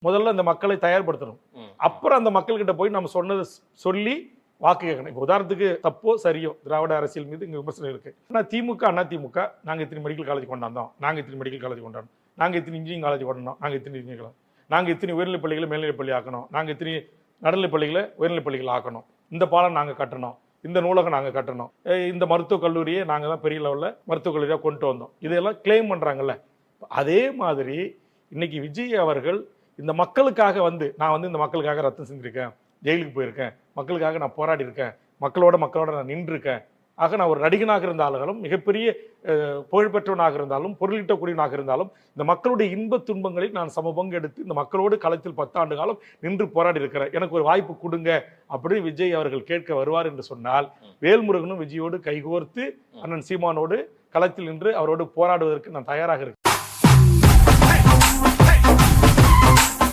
முதல்ல அந்த மக்களை தயார்படுத்தணும். அப்புறம் அந்த மக்கள்கிட்ட போய் நம்ம சொன்னதை சொல்லி வாக்கு கேட்கணும். இப்போ உதாரணத்துக்கு தப்போ சரியோ திராவிட அரசியல் மீது இங்கே விமர்சனம் இருக்கு. ஆனால் திமுக அண்ணா திமுக நாங்கள் இத்தனை மெடிக்கல் காலேஜ் கொண்டாந்தோம், நாங்கள் இத்தனை மெடிக்கல் காலேஜ் கொண்டாடணும், நாங்கள் இத்தனை இன்ஜினியரிங் காலேஜ் கொண்டாடணும், நாங்கள் இத்தனை இன்ஜினியரிங் காலேஜ், நாங்கள் இத்தனை உயர்நிலைப் பள்ளிகளை மேல்நிலைப் பள்ளி ஆக்கணும், நாங்கள் இத்தனை நடுநிலைப் பள்ளிகளை உயர்நிலைப் பள்ளிகள் ஆக்கணும், இந்த பாலம் நாங்கள் கட்டணும், இந்த நூலகம் நாங்கள் கட்டணும், இந்த மருத்துவக் கல்லூரியை நாங்கள் தான் பெரிய லெவலில் மருத்துவக் கல்லூரியாக கொண்டு வந்தோம், இதெல்லாம் கிளைம் பண்ணுறாங்கல்ல. அதே மாதிரி இன்னைக்கு விஜய் அவர்கள் இந்த மக்களுக்காக வந்து நான் வந்து இந்த மக்களுக்காக ரத்தம் செஞ்சிருக்கேன், ஜெயிலுக்கு போயிருக்கேன், மக்களுக்காக நான் போராடி இருக்கேன், மக்களோட நான் நின்றுருக்கேன், ஆக நான் ஒரு நடிகனாக இருந்தாலும் மிகப்பெரிய புகழ்பெற்றவனாக இருந்தாலும் பொருளீட்டக்கூடியவனாக இருந்தாலும் இந்த மக்களுடைய இன்ப துன்பங்களில் நான் சமபங்கு எடுத்து இந்த மக்களோடு களத்தில் 10 ஆண்டு காலம் நின்று போராடி இருக்கிறேன், எனக்கு ஒரு வாய்ப்பு கொடுங்க அப்படின்னு விஜய் அவர்கள் கேட்க வருவார் என்று சொன்னால் வேல்முருகனும் விஜயோடு கைகோர்த்து அண்ணன் சீமானோடு களத்தில் நின்று அவரோடு போராடுவதற்கு நான் தயாராக இருக்கேன்.